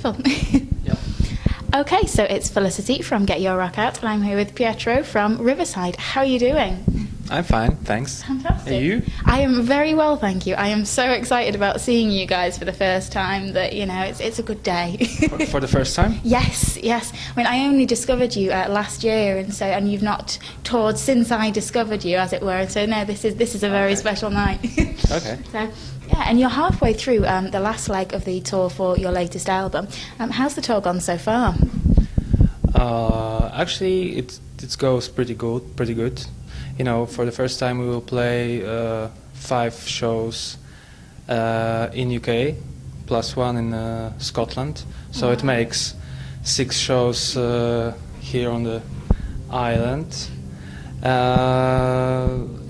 beautiful. Yeah. Okay, so it's Felicity from GetYourRockOut, and I'm here with Pietro from Riverside. How are you doing? I'm fine, thanks. Fantastic. And you? I am very well, thank you. I am so excited about seeing you guys for the first time that, you know, it's a good day. For the first time? Yes. I mean, I only discovered you last year, and you've not toured since I discovered you, as it were. So no, this is a very special night. Okay. So, yeah, and you're halfway through the last leg of the tour for your latest album. How's the tour gone so far? Actually, it goes pretty good. You know, for the first time we will play 5 shows in UK, plus 1 in Scotland. So Wow. it makes 6 shows here on the island.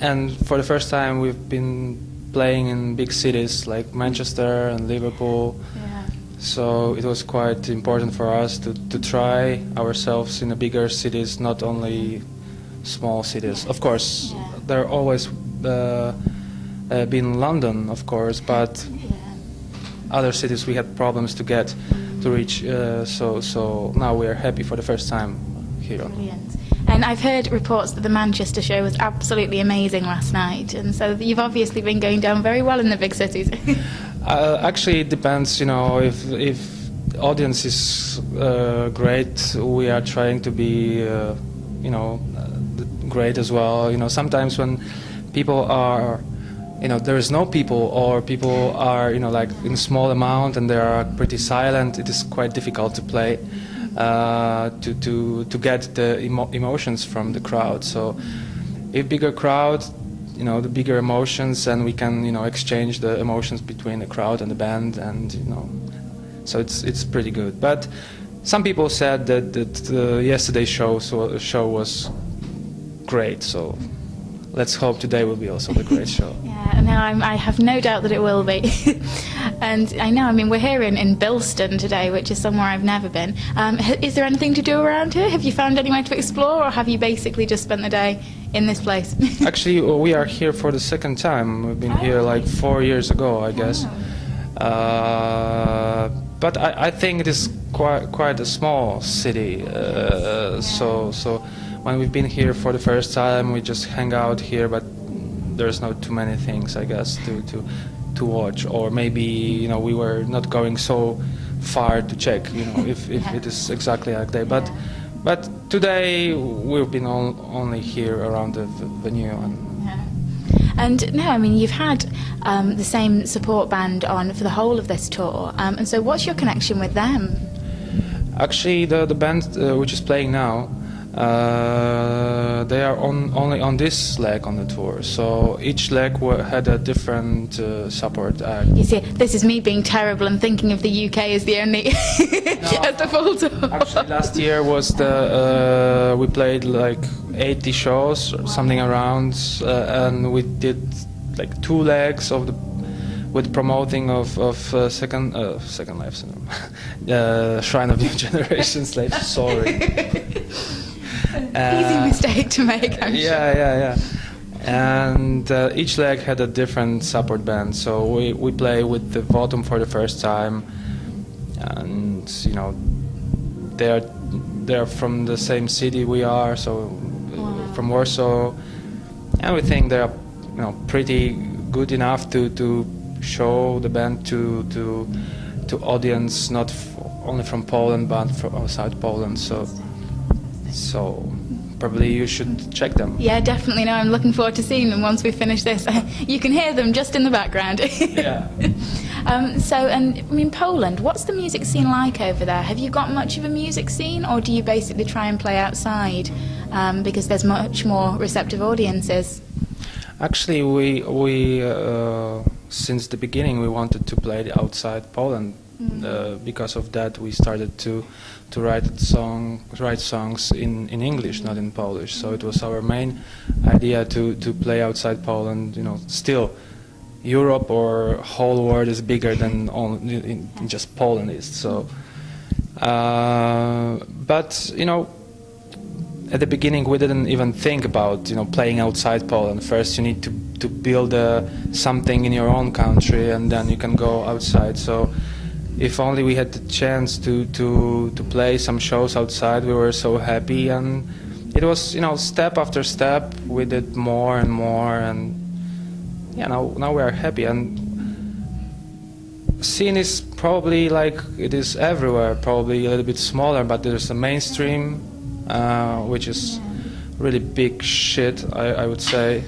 And for the first time we've been playing in big cities like Manchester and Liverpool. Yeah. So it was quite important for us to try ourselves in the bigger cities, not only small cities. Of course, Yeah. there always been London, of course, but Yeah. other cities we had problems to get to reach. So now we are happy for the first time here. Brilliant. And I've heard reports that the Manchester show was absolutely amazing last night, and so you've obviously been going down very well in the big cities. Actually, it depends. You know, if the audience is great, we are trying to be, great as well. You know, sometimes when people are, there is no people, or people are, like in small amount and they are pretty silent, it is quite difficult to play, to get the emotions from the crowd. So if bigger crowd, the bigger emotions, and we can, exchange the emotions between the crowd and the band, and so it's pretty good. But some people said that yesterday's show was great, so let's hope today will be also the great show. Yeah, no, I have no doubt that it will be. And I know, I mean, we're here in Bilston today, which is somewhere I've never been. Is there anything to do around here? Have you found anywhere to explore, or have you basically just spent the day in this place? Actually, we are here for the second time. We've been here like 4 years ago, I guess. But I think it is quite a small city. So when we've been here for the first time, we just hang out here, but there's not too many things, I guess, to watch. Or maybe we were not going so far to check, if it is exactly like that. But today we've been only here around the venue. And no, I mean, you've had the same support band on for the whole of this tour, and so what's your connection with them? Actually, the band which is playing now, they are only on this leg on the tour, so each leg had a different support act. You see, this is me being terrible and thinking of the UK as the only as the full tour. Actually, last year was we played like 80 shows or something around, and we did like 2 legs of with promoting of Second Life Syndrome, Shrine of New Generation Slaves. Sorry. Easy mistake to make, I'm sure. Yeah. And each leg had a different support band, so we play with the Votum for the first time, and they're from the same city we are, so from Warsaw, and we think they're pretty good enough to show the band to audience not only from Poland but from outside Poland. So probably you should check them. Yeah, definitely. No, I'm looking forward to seeing them once we finish this. You can hear them just in the background. Yeah. And I mean, Poland, what's the music scene like over there? Have you got much of a music scene, or do you basically try and play outside because there's much more receptive audiences? Actually, we since the beginning we wanted to play outside Poland. Because of that, we started to write songs in English, not in Polish. So it was our main idea to play outside Poland. Still, Europe or whole world is bigger than just Poland is. So, but at the beginning we didn't even think about playing outside Poland. First, you need to build something in your own country, and then you can go outside. So if only we had the chance to play some shows outside, we were so happy. And it was, step after step, we did more and more, and yeah, now we are happy. And scene is probably like it is everywhere, probably a little bit smaller, but there's a mainstream, which is really big shit, I would say.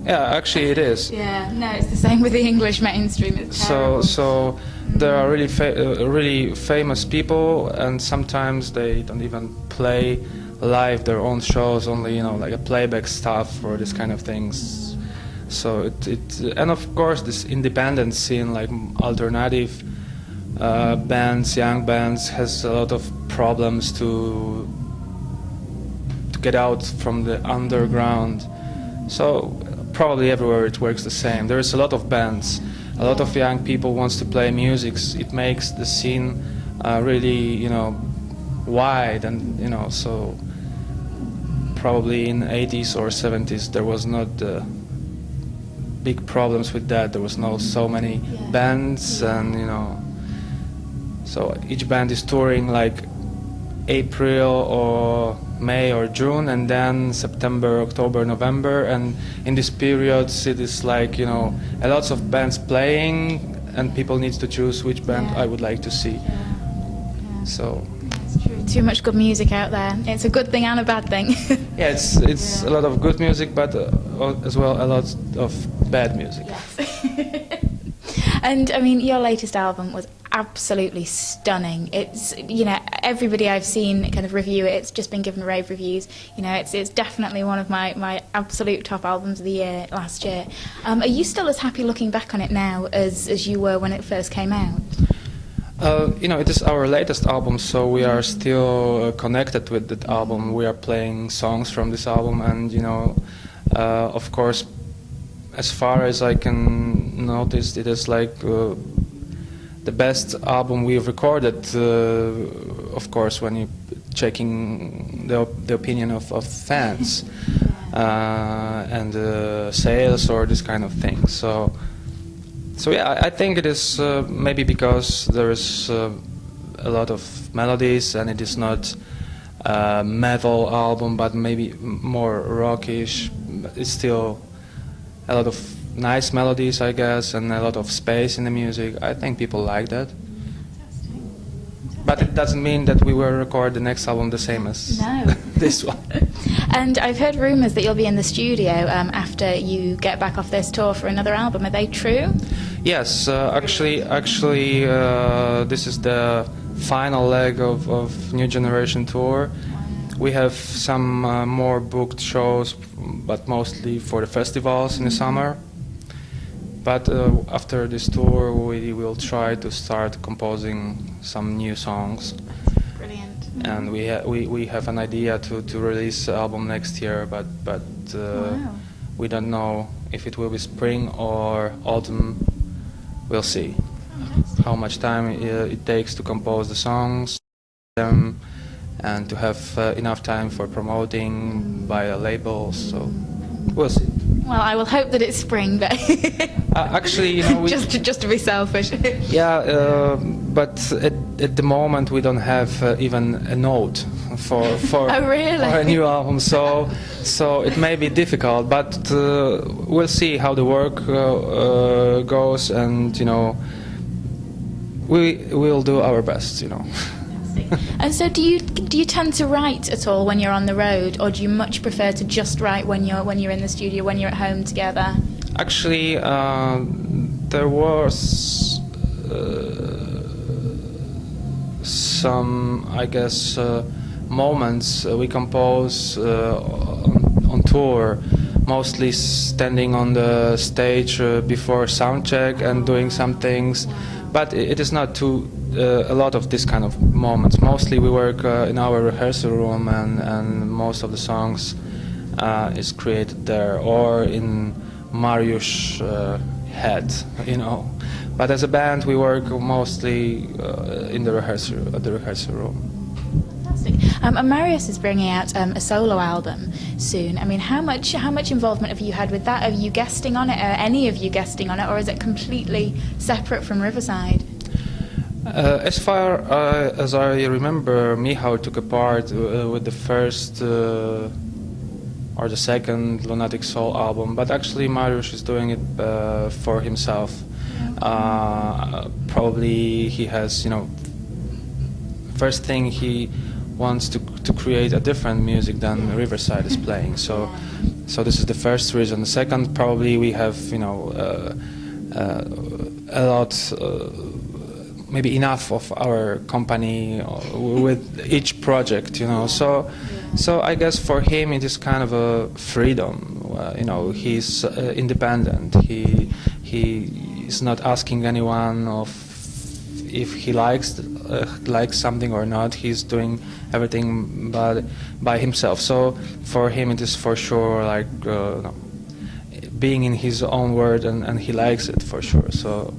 Yeah, actually it is. Yeah, no, it's the same with the English mainstream. It's terrible. So there are really famous people, and sometimes they don't even play live their own shows, only like a playback stuff or this kind of things. So and of course this independent scene, like alternative bands, young bands, has a lot of problems to get out from the underground. So probably everywhere it works the same. There is a lot of bands, a lot of young people wants to play music. It makes the scene really, wide, and so probably in 80s or 70s there was not big problems with that. There was no so many bands, and so each band is touring like April or May or June, and then September, October, November, and in these periods it is like a lots of bands playing, and people need to choose which band I would like to see. So it's true. Too much good music out there. It's a good thing and a bad thing. yeah, it's a lot of good music, but as well a lot of bad music. Yes. And I mean, your latest album was absolutely stunning. It's, everybody I've seen kind of review it, it's just been given rave reviews. It's definitely one of my absolute top albums of the year last year. Are you still as happy looking back on it now as you were when it first came out? It is our latest album, so we are still connected with that album. We are playing songs from this album, and of course, as far as I can notice, it is like the best album we've recorded. Of course, when you checking the opinion of fans and sales or this kind of thing. So yeah, I think it is maybe because there is a lot of melodies, and it is not a metal album, but maybe more rockish. It's still a lot of nice melodies, I guess, and a lot of space in the music. I think people like that. But it doesn't mean that we will record the next album the same as this one. And I've heard rumours that you'll be in the studio after you get back off this tour for another album. Are they true? Yes, actually, this is the final leg of New Generation tour. We have some more booked shows, but mostly for the festivals in the summer. But after this tour, we will try to start composing some new songs. Brilliant. And we have an idea to release the album next year, but we don't know if it will be spring or autumn. We'll see how much time it takes to compose the songs, and to have enough time for promoting by a label. So we'll see. Well, I will hope that it's spring, but actually, just to be selfish. Yeah, but at the moment we don't have even a note for Oh, really? for a new album. So it may be difficult, but we'll see how the work goes, and we will do our best. And so, do you tend to write at all when you're on the road, or do you much prefer to just write when you're in the studio, when you're at home together? Actually, there was some, I guess, moments we compose on tour, mostly standing on the stage before sound check and doing some things. But it is not a lot of this kind of moments. Mostly we work in our rehearsal room, and most of the songs is created there or in Marius' head, But as a band, we work mostly in the rehearsal room. Fantastic. And Marius is bringing out a solo album soon. I mean, how much involvement have you had with that? Are you guesting on it? Are any of you guesting on it, or is it completely separate from Riverside? As far as I remember, Michał took a part with the first or the second Lunatic Soul album, but actually Marius is doing it for himself. Probably he has, first thing he wants to create a different music than Riverside is playing. So this is the first reason. The second, probably we have, a lot. Maybe enough of our company with each project, So I guess for him it is kind of a freedom. He's independent. He is not asking anyone of if he likes something or not. He's doing everything by himself. So for him it is for sure like being in his own world, and he likes it for sure. So.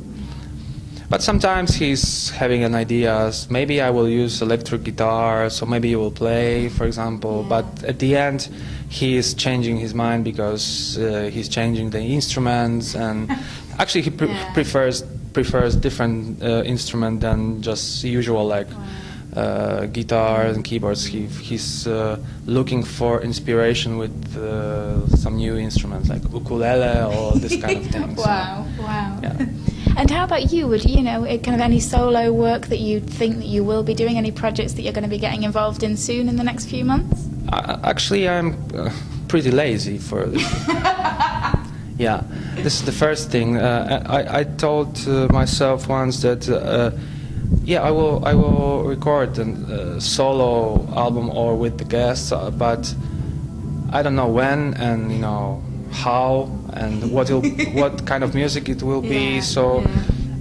But sometimes he's having an idea, maybe I will use electric guitar, so maybe he will play, for example. But at the end, he is changing his mind because he's changing the instruments, and actually he prefers different instrument than just usual like guitar and keyboards. He's looking for inspiration with some new instruments like ukulele or this kind of things. Wow. Yeah. And how about you? Would kind of any solo work that you think that you will be doing? Any projects that you're going to be getting involved in soon in the next few months? Actually, I'm pretty lazy for this. Yeah, this is the first thing. I told myself once that I will record a solo album or with the guests, but I don't know when and how and what kind of music it will be. So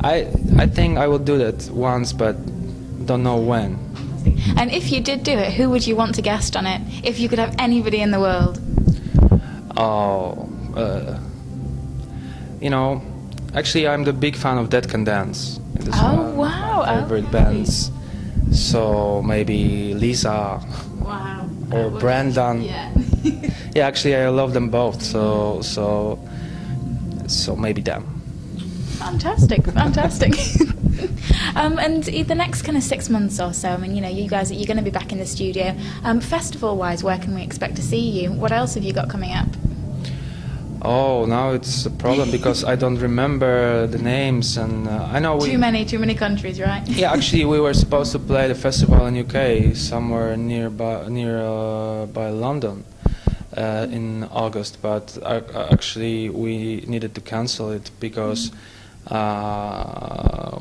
I think I will do that once, but don't know when. And if you did do it, who would you want to guest on it? If you could have anybody in the world? Actually I'm the big fan of Dead Can Dance. It is Oh, one of wow. my favorite bands. So maybe Lisa. Wow. Or Brandon. Yeah. Yeah, actually I love them both. So maybe them. Fantastic. And the next kind of 6 months or so, you guys, you're going to be back in the studio. Festival-wise, where can we expect to see you? What else have you got coming up? Oh, now it's a problem because I don't remember the names, and I know Too many countries, right? Yeah, actually we were supposed to play the festival in UK somewhere near by London in August, but actually we needed to cancel it because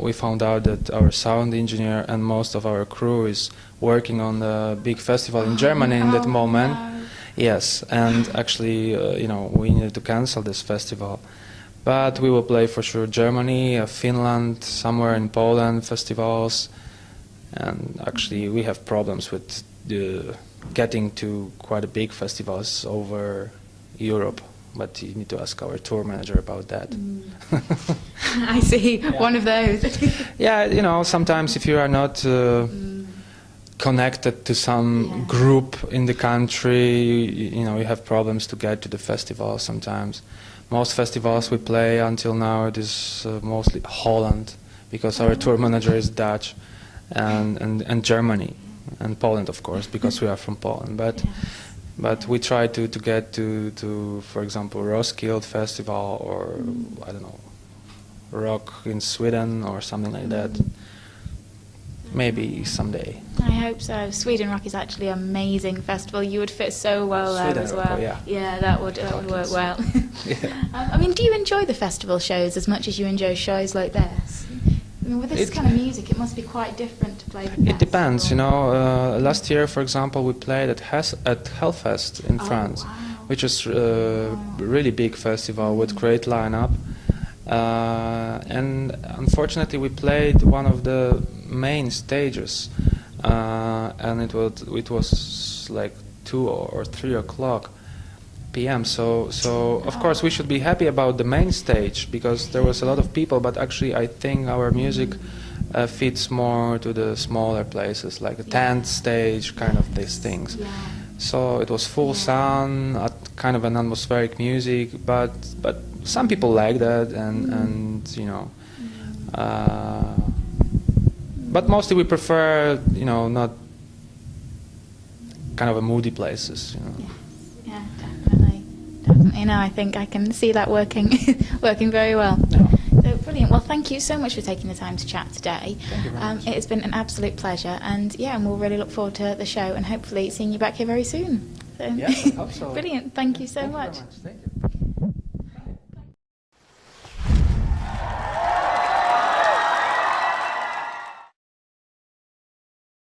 we found out that our sound engineer and most of our crew is working on the big festival in Germany in that moment. Wow. Yes, and actually, we needed to cancel this festival. But we will play for sure Germany, Finland, somewhere in Poland festivals. And actually, we have problems with getting to quite a big festivals over Europe. But you need to ask our tour manager about that. I see, one of those. Yeah, sometimes if you are not connected to some group in the country, you have problems to get to the festival sometimes. Most festivals we play until now it is mostly Holland, because our tour manager is Dutch, and Germany, and Poland of course, because we are from Poland. But we try to get to for example Roskilde Festival, or I don't know, Rock in Sweden or something like that. Maybe someday. I hope so. Sweden Rock is actually an amazing festival. You would fit so well there Sweden as well. Rock, yeah, that would work well. Do you enjoy the festival shows as much as you enjoy shows like this? With this kind of music, it must be quite different to play the It depends, last year, for example, we played at Hellfest in France, which is a really big festival with great lineup. And unfortunately, we played one of the main stages, and it was like 2 or 3 o'clock p.m. So of course we should be happy about the main stage because there was a lot of people. But actually, I think our music fits more to the smaller places, like a tent stage, kind of these things. So it was full sound, kind of an atmospheric music, but some people like that, and But mostly we prefer, not kind of a moody places, Yeah, definitely. Definitely. No, I think I can see that working working very well. Yeah. So brilliant. Well, thank you so much for taking the time to chat today. Thank you very much. It has been an absolute pleasure, and we'll really look forward to the show and hopefully seeing you back here very soon. So, Yes, I hope so. Brilliant. Thank you so Thank you much. very much. Thank you.